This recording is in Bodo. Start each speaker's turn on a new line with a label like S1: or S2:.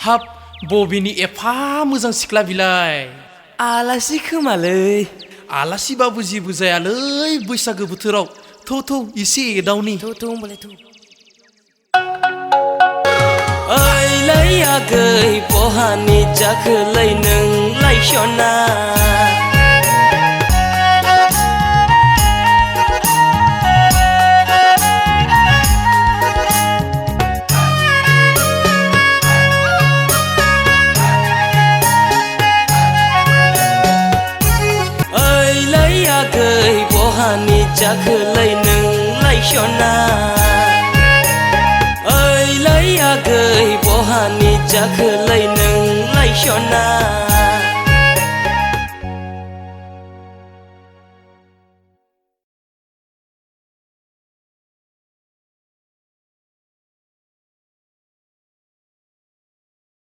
S1: हाब बबेनि एफा मोजां सिख्ला बिलाय
S2: आलासि खोमालै
S1: आलासिबाबो जेबो जायालै बैसागो बोथोराव थौ इसे एदावनि
S2: थ' होमबालाय ओइलै आगै बहानि जाखोलै नोंलाय सना आगै बहानि जाखोलै नोंलाय सना ओइलै आगै बहानि जाखोलै नोंलाय सना।